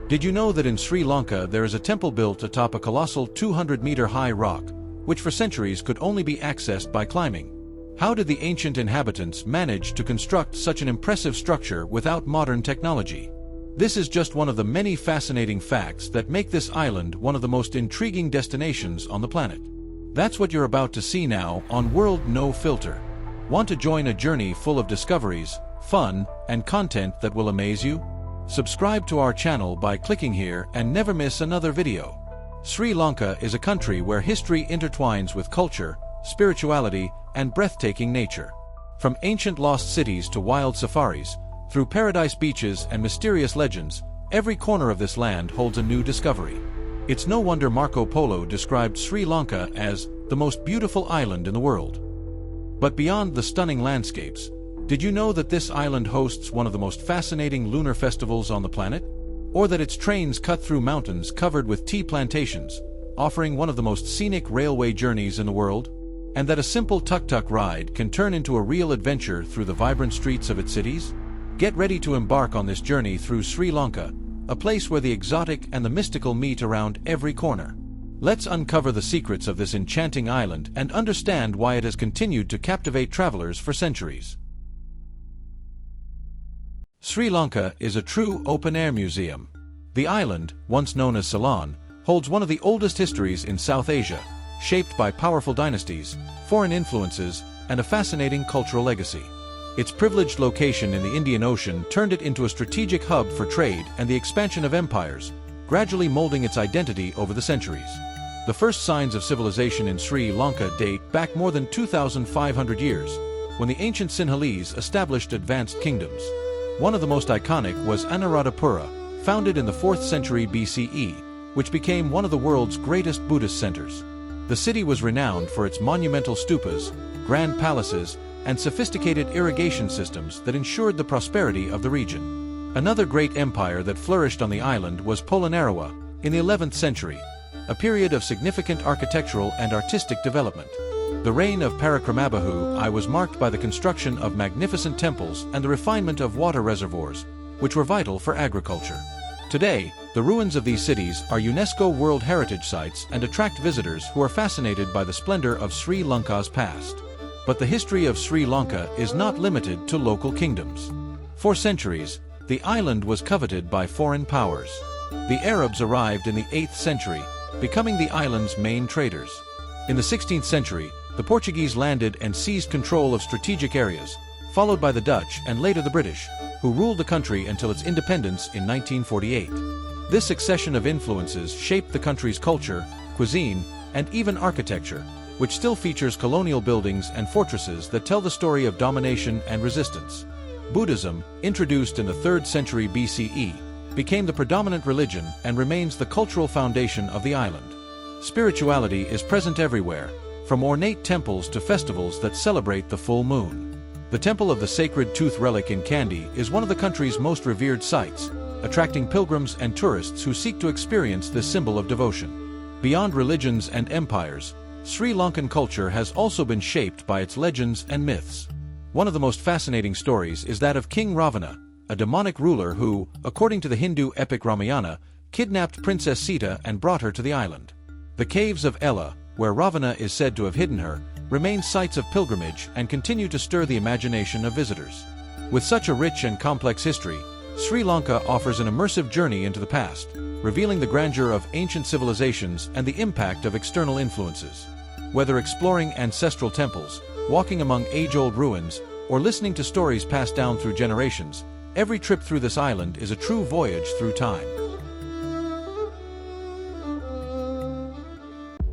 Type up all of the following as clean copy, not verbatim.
Did you know that in Sri Lanka there is a temple built atop a colossal 200-meter-high rock, which for centuries could only be accessed by climbing? How did the ancient inhabitants manage to construct such an impressive structure without modern technology? This is just one of the many fascinating facts that make this island one of the most intriguing destinations on the planet. That's what you're about to see now on World No Filter. Want to join a journey full of discoveries, fun, and content that will amaze you? Subscribe to our channel by clicking here and never miss another video. Sri Lanka is a country where history intertwines with culture, spirituality, and breathtaking nature. From ancient lost cities to wild safaris, through paradise beaches and mysterious legends, every corner of this land holds a new discovery. It's no wonder Marco Polo described Sri Lanka as the most beautiful island in the world. But beyond the stunning landscapes, did you know that this island hosts one of the most fascinating lunar festivals on the planet? Or that its trains cut through mountains covered with tea plantations, offering one of the most scenic railway journeys in the world? And that a simple tuk-tuk ride can turn into a real adventure through the vibrant streets of its cities? Get ready to embark on this journey through Sri Lanka, a place where the exotic and the mystical meet around every corner. Let's uncover the secrets of this enchanting island and understand why it has continued to captivate travelers for centuries. Sri Lanka is a true open-air museum. The island, once known as Ceylon, holds one of the oldest histories in South Asia, shaped by powerful dynasties, foreign influences, and a fascinating cultural legacy. Its privileged location in the Indian Ocean turned it into a strategic hub for trade and the expansion of empires, gradually molding its identity over the centuries. The first signs of civilization in Sri Lanka date back more than 2,500 years, when the ancient Sinhalese established advanced kingdoms. One of the most iconic was Anuradhapura, founded in the 4th century BCE, which became one of the world's greatest Buddhist centers. The city was renowned for its monumental stupas, grand palaces, and sophisticated irrigation systems that ensured the prosperity of the region. Another great empire that flourished on the island was Polonnaruwa, in the 11th century, a period of significant architectural and artistic development. The reign of Parakramabahu I was marked by the construction of magnificent temples and the refinement of water reservoirs, which were vital for agriculture. Today, the ruins of these cities are UNESCO World Heritage Sites and attract visitors who are fascinated by the splendor of Sri Lanka's past. But the history of Sri Lanka is not limited to local kingdoms. For centuries, the island was coveted by foreign powers. The Arabs arrived in the 8th century, becoming the island's main traders. In the 16th century, the Portuguese landed and seized control of strategic areas, followed by the Dutch and later the British, who ruled the country until its independence in 1948. This succession of influences shaped the country's culture, cuisine, and even architecture, which still features colonial buildings and fortresses that tell the story of domination and resistance. Buddhism, introduced in the 3rd century BCE, became the predominant religion and remains the cultural foundation of the island. Spirituality is present everywhere, from ornate temples to festivals that celebrate the full moon. The Temple of the Sacred Tooth Relic in Kandy is one of the country's most revered sites, attracting pilgrims and tourists who seek to experience this symbol of devotion. Beyond religions and empires, Sri Lankan culture has also been shaped by its legends and myths. One of the most fascinating stories is that of King Ravana, a demonic ruler who, according to the Hindu epic Ramayana, kidnapped Princess Sita and brought her to the island. The caves of Ella, where Ravana is said to have hidden her, remain sites of pilgrimage and continue to stir the imagination of visitors. With such a rich and complex history, Sri Lanka offers an immersive journey into the past, revealing the grandeur of ancient civilizations and the impact of external influences. Whether exploring ancestral temples, walking among age-old ruins, or listening to stories passed down through generations, every trip through this island is a true voyage through time.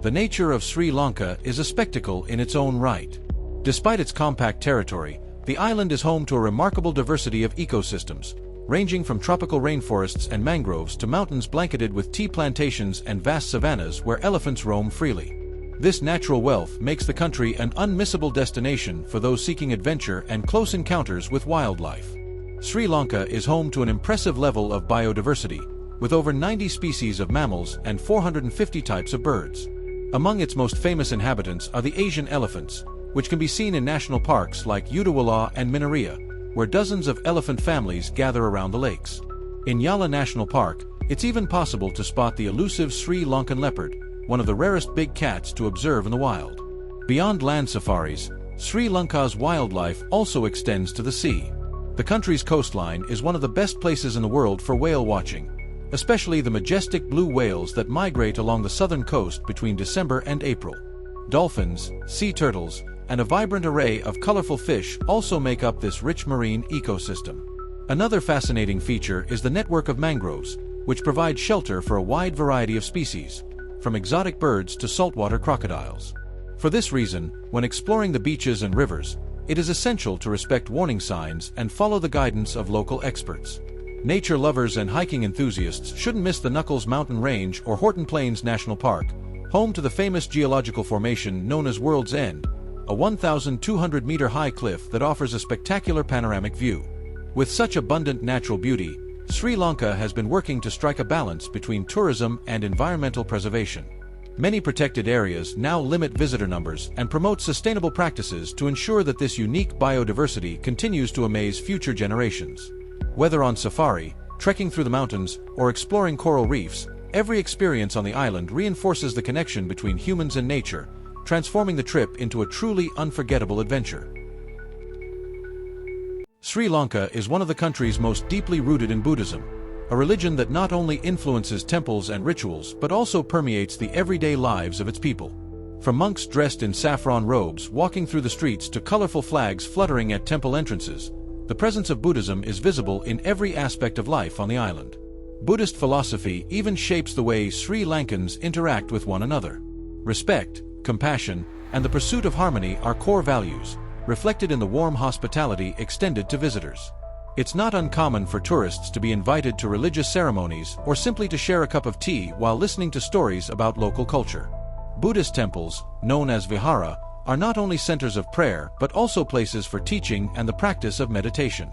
The nature of Sri Lanka is a spectacle in its own right. Despite its compact territory, the island is home to a remarkable diversity of ecosystems, ranging from tropical rainforests and mangroves to mountains blanketed with tea plantations and vast savannas where elephants roam freely. This natural wealth makes the country an unmissable destination for those seeking adventure and close encounters with wildlife. Sri Lanka is home to an impressive level of biodiversity, with over 90 species of mammals and 450 types of birds. Among its most famous inhabitants are the Asian elephants, which can be seen in national parks like Udawala and Minaria, where dozens of elephant families gather around the lakes. In Yala National Park, it's even possible to spot the elusive Sri Lankan leopard, one of the rarest big cats to observe in the wild. Beyond land safaris, Sri Lanka's wildlife also extends to the sea. The country's coastline is one of the best places in the world for whale watching, especially the majestic blue whales that migrate along the southern coast between December and April. Dolphins, sea turtles, and a vibrant array of colorful fish also make up this rich marine ecosystem. Another fascinating feature is the network of mangroves, which provide shelter for a wide variety of species, from exotic birds to saltwater crocodiles. For this reason, when exploring the beaches and rivers, it is essential to respect warning signs and follow the guidance of local experts. Nature lovers and hiking enthusiasts shouldn't miss the Knuckles Mountain Range or Horton Plains National Park, home to the famous geological formation known as World's End, a 1,200-meter-high cliff that offers a spectacular panoramic view. With such abundant natural beauty, Sri Lanka has been working to strike a balance between tourism and environmental preservation. Many protected areas now limit visitor numbers and promote sustainable practices to ensure that this unique biodiversity continues to amaze future generations. Whether on safari, trekking through the mountains, or exploring coral reefs, every experience on the island reinforces the connection between humans and nature, transforming the trip into a truly unforgettable adventure. Sri Lanka is one of the countries most deeply rooted in Buddhism, a religion that not only influences temples and rituals but also permeates the everyday lives of its people. From monks dressed in saffron robes walking through the streets to colorful flags fluttering at temple entrances, the presence of Buddhism is visible in every aspect of life on the island. Buddhist philosophy even shapes the way Sri Lankans interact with one another. Respect, compassion, and the pursuit of harmony are core values, reflected in the warm hospitality extended to visitors. It's not uncommon for tourists to be invited to religious ceremonies or simply to share a cup of tea while listening to stories about local culture. Buddhist temples, known as vihara, are not only centers of prayer but also places for teaching and the practice of meditation.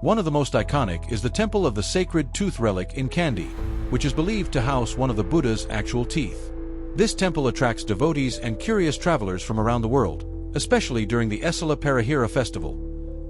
One of the most iconic is the Temple of the Sacred Tooth Relic in Kandy, which is believed to house one of the Buddha's actual teeth. This temple attracts devotees and curious travelers from around the world, especially during the Esala Perahera festival,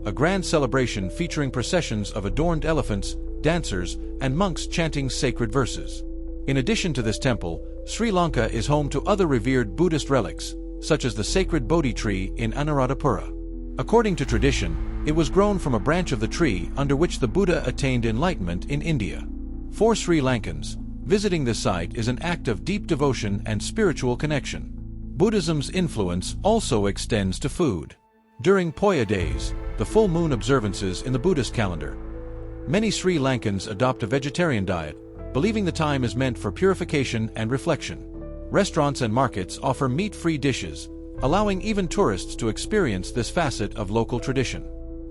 a grand celebration featuring processions of adorned elephants, dancers, and monks chanting sacred verses. In addition to this temple, Sri Lanka is home to other revered Buddhist relics, such as the sacred Bodhi tree in Anuradhapura. According to tradition, it was grown from a branch of the tree under which the Buddha attained enlightenment in India. For Sri Lankans, visiting this site is an act of deep devotion and spiritual connection. Buddhism's influence also extends to food. During Poya days, the full moon observances in the Buddhist calendar, many Sri Lankans adopt a vegetarian diet, believing the time is meant for purification and reflection. Restaurants and markets offer meat-free dishes, allowing even tourists to experience this facet of local tradition.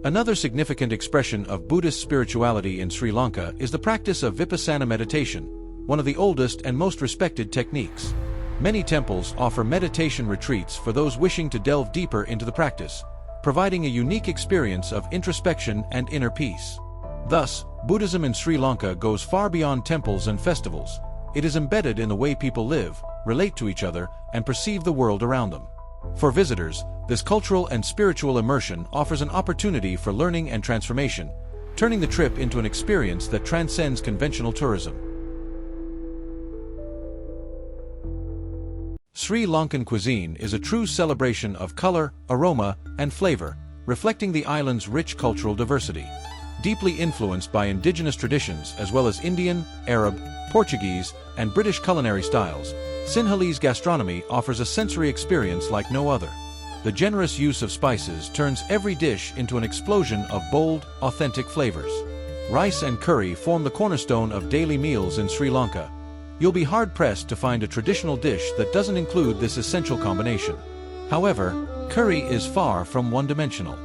Another significant expression of Buddhist spirituality in Sri Lanka is the practice of Vipassana meditation, one of the oldest and most respected techniques. Many temples offer meditation retreats for those wishing to delve deeper into the practice, providing a unique experience of introspection and inner peace. Thus, Buddhism in Sri Lanka goes far beyond temples and festivals. It is embedded in the way people live, relate to each other, and perceive the world around them. For visitors, this cultural and spiritual immersion offers an opportunity for learning and transformation, turning the trip into an experience that transcends conventional tourism. Sri Lankan cuisine is a true celebration of color, aroma, and flavor, reflecting the island's rich cultural diversity. Deeply influenced by indigenous traditions as well as Indian, Arab, Portuguese, and British culinary styles, Sinhalese gastronomy offers a sensory experience like no other. The generous use of spices turns every dish into an explosion of bold, authentic flavors. Rice and curry form the cornerstone of daily meals in Sri Lanka. You'll be hard-pressed to find a traditional dish that doesn't include this essential combination. However, curry is far from one-dimensional.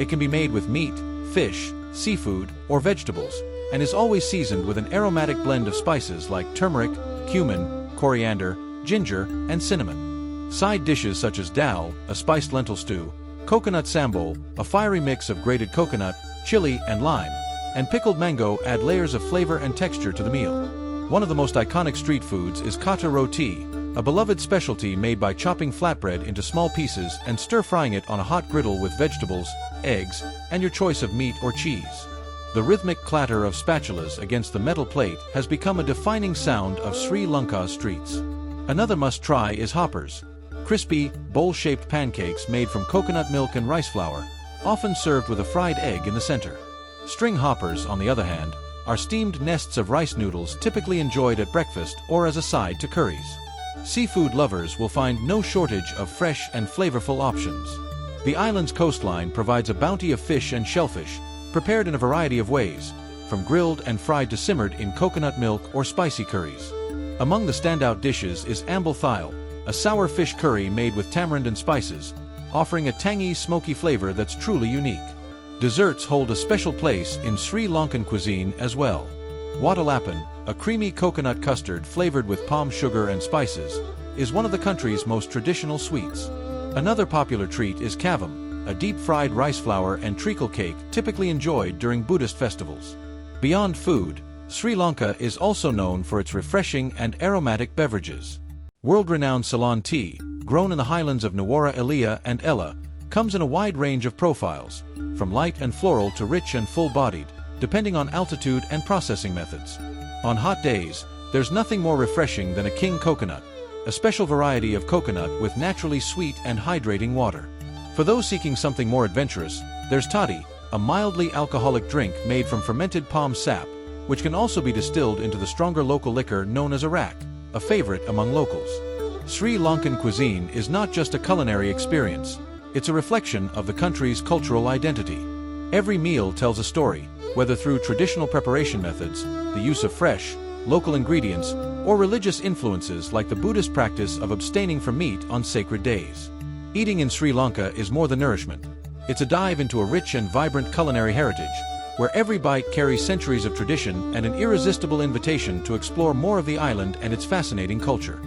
It can be made with meat, fish, seafood, or vegetables, and is always seasoned with an aromatic blend of spices like turmeric, cumin, coriander, ginger, and cinnamon. Side dishes such as dal, a spiced lentil stew, coconut sambol, a fiery mix of grated coconut, chili, and lime, and pickled mango add layers of flavor and texture to the meal. One of the most iconic street foods is kata roti, a beloved specialty made by chopping flatbread into small pieces and stir-frying it on a hot griddle with vegetables, eggs, and your choice of meat or cheese. The rhythmic clatter of spatulas against the metal plate has become a defining sound of Sri Lanka's streets. Another must-try is hoppers, crispy, bowl-shaped pancakes made from coconut milk and rice flour, often served with a fried egg in the center. String hoppers, on the other hand, are steamed nests of rice noodles typically enjoyed at breakfast or as a side to curries. Seafood lovers will find no shortage of fresh and flavorful options. The island's coastline provides a bounty of fish and shellfish, prepared in a variety of ways, from grilled and fried to simmered in coconut milk or spicy curries. Among the standout dishes is ambal thayal, a sour fish curry made with tamarind and spices, offering a tangy, smoky flavor that's truly unique. Desserts hold a special place in Sri Lankan cuisine as well. Watalapan, a creamy coconut custard flavored with palm sugar and spices, is one of the country's most traditional sweets. Another popular treat is kavam, a deep-fried rice flour and treacle cake typically enjoyed during Buddhist festivals. Beyond food, Sri Lanka is also known for its refreshing and aromatic beverages. World-renowned Ceylon tea, grown in the highlands of Nuwara Eliya and Ella, comes in a wide range of profiles, from light and floral to rich and full-bodied, depending on altitude and processing methods. On hot days, there's nothing more refreshing than a king coconut, a special variety of coconut with naturally sweet and hydrating water. For those seeking something more adventurous, there's toddy, a mildly alcoholic drink made from fermented palm sap, which can also be distilled into the stronger local liquor known as arak, a favorite among locals. Sri Lankan cuisine is not just a culinary experience, it's a reflection of the country's cultural identity. Every meal tells a story, whether through traditional preparation methods, the use of fresh, local ingredients, or religious influences like the Buddhist practice of abstaining from meat on sacred days. Eating in Sri Lanka is more than nourishment. It's a dive into a rich and vibrant culinary heritage, where every bite carries centuries of tradition and an irresistible invitation to explore more of the island and its fascinating culture.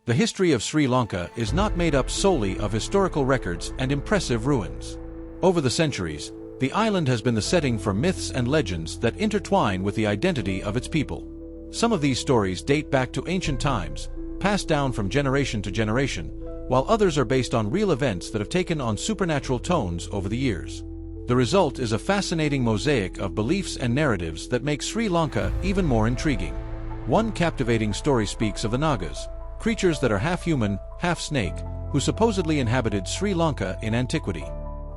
The history of Sri Lanka is not made up solely of historical records and impressive ruins. Over the centuries, the island has been the setting for myths and legends that intertwine with the identity of its people. Some of these stories date back to ancient times, passed down from generation to generation, while others are based on real events that have taken on supernatural tones over the years. The result is a fascinating mosaic of beliefs and narratives that make Sri Lanka even more intriguing. One captivating story speaks of the Nagas, creatures that are half human, half snake, who supposedly inhabited Sri Lanka in antiquity.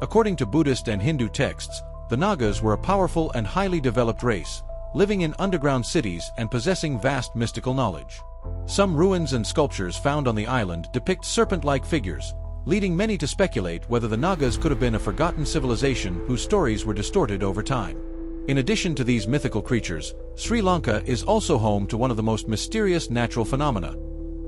According to Buddhist and Hindu texts, the Nagas were a powerful and highly developed race, living in underground cities and possessing vast mystical knowledge. Some ruins and sculptures found on the island depict serpent-like figures, leading many to speculate whether the Nagas could have been a forgotten civilization whose stories were distorted over time. In addition to these mythical creatures, Sri Lanka is also home to one of the most mysterious natural phenomena,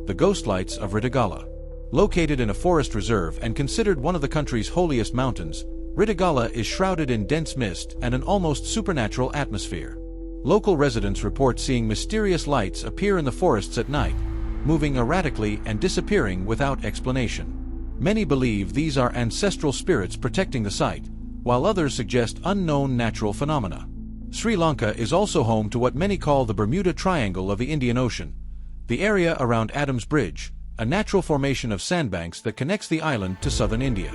the ghost lights of Rittigala. Located in a forest reserve and considered one of the country's holiest mountains, Rittigala is shrouded in dense mist and an almost supernatural atmosphere. Local residents report seeing mysterious lights appear in the forests at night, moving erratically and disappearing without explanation. Many believe these are ancestral spirits protecting the site, while others suggest unknown natural phenomena. Sri Lanka is also home to what many call the Bermuda Triangle of the Indian Ocean, the area around Adams Bridge, a natural formation of sandbanks that connects the island to southern India.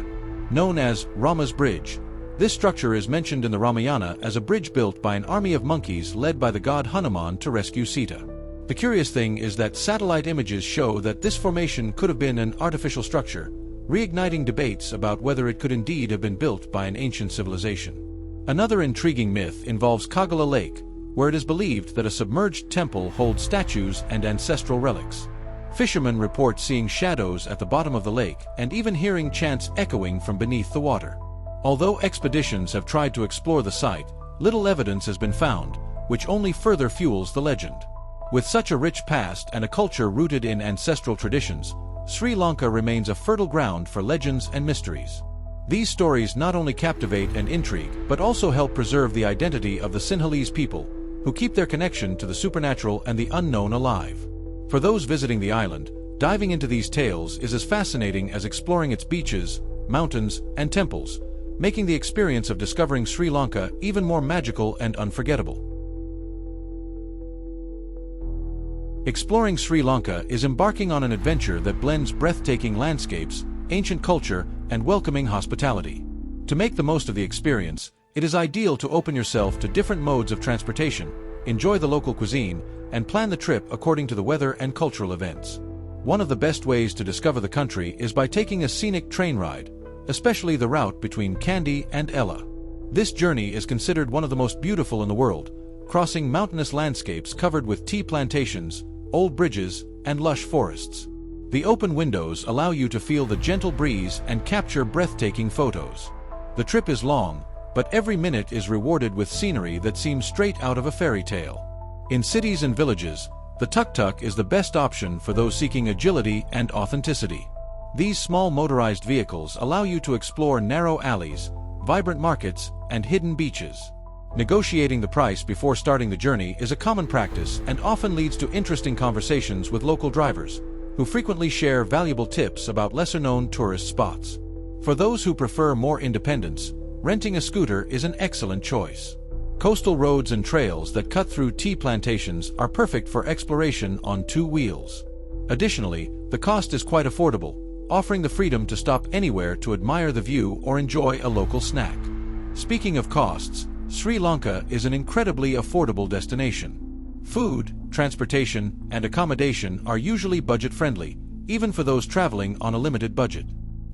Known as Rama's Bridge, this structure is mentioned in the Ramayana as a bridge built by an army of monkeys led by the god Hanuman to rescue Sita. The curious thing is that satellite images show that this formation could have been an artificial structure, reigniting debates about whether it could indeed have been built by an ancient civilization. Another intriguing myth involves Kagala Lake, where it is believed that a submerged temple holds statues and ancestral relics. Fishermen report seeing shadows at the bottom of the lake and even hearing chants echoing from beneath the water. Although expeditions have tried to explore the site, little evidence has been found, which only further fuels the legend. With such a rich past and a culture rooted in ancestral traditions, Sri Lanka remains a fertile ground for legends and mysteries. These stories not only captivate and intrigue, but also help preserve the identity of the Sinhalese people, who keep their connection to the supernatural and the unknown alive. For those visiting the island, diving into these tales is as fascinating as exploring its beaches, mountains, and temples, making the experience of discovering Sri Lanka even more magical and unforgettable. Exploring Sri Lanka is embarking on an adventure that blends breathtaking landscapes, ancient culture, and welcoming hospitality. To make the most of the experience, it is ideal to open yourself to different modes of transportation, enjoy the local cuisine, and plan the trip according to the weather and cultural events. One of the best ways to discover the country is by taking a scenic train ride, especially the route between Kandy and Ella. This journey is considered one of the most beautiful in the world, crossing mountainous landscapes covered with tea plantations, old bridges, and lush forests. The open windows allow you to feel the gentle breeze and capture breathtaking photos. The trip is long, but every minute is rewarded with scenery that seems straight out of a fairy tale. In cities and villages, the tuk-tuk is the best option for those seeking agility and authenticity. These small motorized vehicles allow you to explore narrow alleys, vibrant markets, and hidden beaches. Negotiating the price before starting the journey is a common practice and often leads to interesting conversations with local drivers, who frequently share valuable tips about lesser-known tourist spots. For those who prefer more independence, renting a scooter is an excellent choice. Coastal roads and trails that cut through tea plantations are perfect for exploration on two wheels. Additionally, the cost is quite affordable, offering the freedom to stop anywhere to admire the view or enjoy a local snack. Speaking of costs, Sri Lanka is an incredibly affordable destination. Food, transportation, and accommodation are usually budget-friendly, even for those traveling on a limited budget.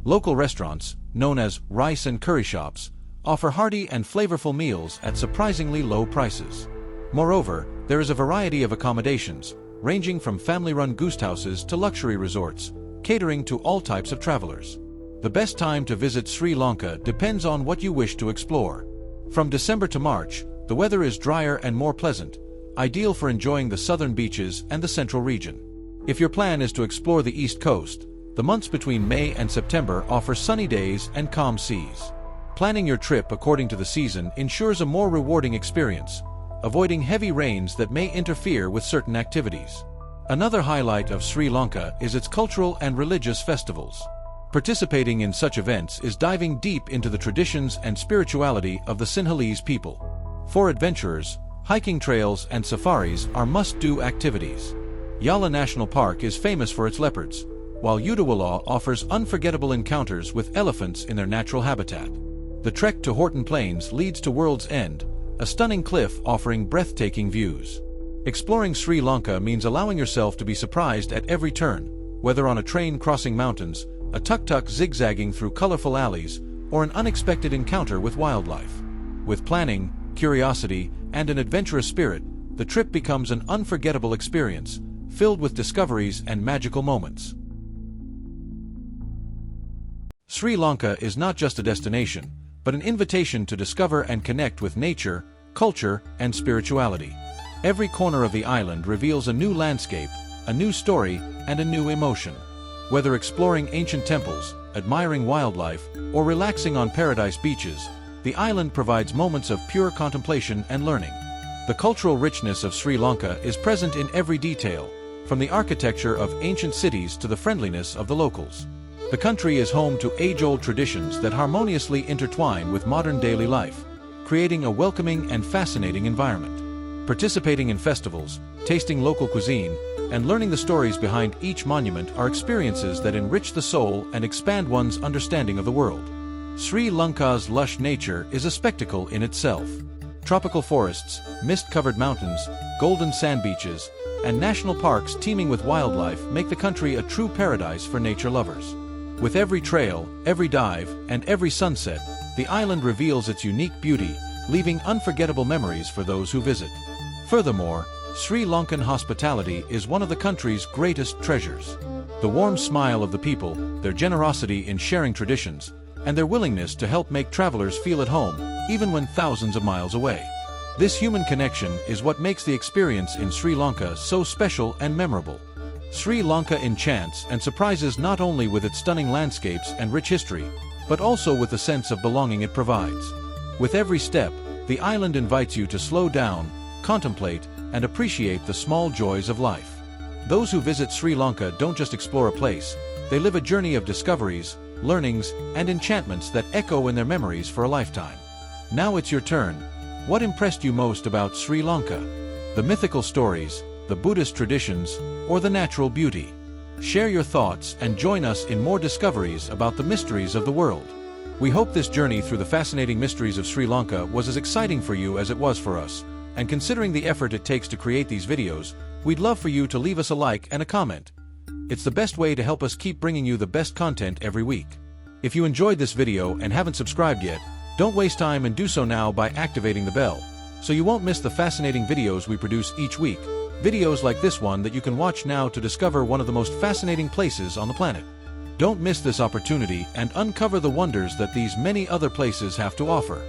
Local restaurants, known as rice and curry shops, offer hearty and flavorful meals at surprisingly low prices. Moreover, there is a variety of accommodations, ranging from family-run guest houses to luxury resorts, catering to all types of travelers. The best time to visit Sri Lanka depends on what you wish to explore. From December to March, the weather is drier and more pleasant, ideal for enjoying the southern beaches and the central region. If your plan is to explore the east coast, the months between May and September offer sunny days and calm seas. Planning your trip according to the season ensures a more rewarding experience, avoiding heavy rains that may interfere with certain activities. Another highlight of Sri Lanka is its cultural and religious festivals. Participating in such events is diving deep into the traditions and spirituality of the Sinhalese people. For adventurers, hiking trails and safaris are must-do activities. Yala National Park is famous for its leopards, while Udawala offers unforgettable encounters with elephants in their natural habitat. The trek to Horton Plains leads to World's End, a stunning cliff offering breathtaking views. Exploring Sri Lanka means allowing yourself to be surprised at every turn, whether on a train crossing mountains, a tuk-tuk zigzagging through colorful alleys, or an unexpected encounter with wildlife. With planning, curiosity, and an adventurous spirit, the trip becomes an unforgettable experience, filled with discoveries and magical moments. Sri Lanka is not just a destination, but an invitation to discover and connect with nature, culture, and spirituality. Every corner of the island reveals a new landscape, a new story, and a new emotion. Whether exploring ancient temples, admiring wildlife, or relaxing on paradise beaches, the island provides moments of pure contemplation and learning. The cultural richness of Sri Lanka is present in every detail, from the architecture of ancient cities to the friendliness of the locals. The country is home to age-old traditions that harmoniously intertwine with modern daily life, creating a welcoming and fascinating environment. Participating in festivals, tasting local cuisine, and learning the stories behind each monument are experiences that enrich the soul and expand one's understanding of the world. Sri Lanka's lush nature is a spectacle in itself. Tropical forests, mist-covered mountains, golden sand beaches, and national parks teeming with wildlife make the country a true paradise for nature lovers. With every trail, every dive, and every sunset, the island reveals its unique beauty, leaving unforgettable memories for those who visit. Furthermore, Sri Lankan hospitality is one of the country's greatest treasures. The warm smile of the people, their generosity in sharing traditions, and their willingness to help make travelers feel at home, even when thousands of miles away. This human connection is what makes the experience in Sri Lanka so special and memorable. Sri Lanka enchants and surprises not only with its stunning landscapes and rich history, but also with the sense of belonging it provides. With every step, the island invites you to slow down, contemplate, and appreciate the small joys of life. Those who visit Sri Lanka don't just explore a place, they live a journey of discoveries, learnings, and enchantments that echo in their memories for a lifetime. Now it's your turn. What impressed you most about Sri Lanka? The mythical stories, the Buddhist traditions, or the natural beauty? Share your thoughts and join us in more discoveries about the mysteries of the world. We hope this journey through the fascinating mysteries of Sri Lanka was as exciting for you as it was for us. And considering the effort it takes to create these videos, we'd love for you to leave us a like and a comment. It's the best way to help us keep bringing you the best content every week. If you enjoyed this video and haven't subscribed yet, don't waste time and do so now by activating the bell, so you won't miss the fascinating videos we produce each week. Videos like this one that you can watch now to discover one of the most fascinating places on the planet. Don't miss this opportunity and uncover the wonders that these many other places have to offer.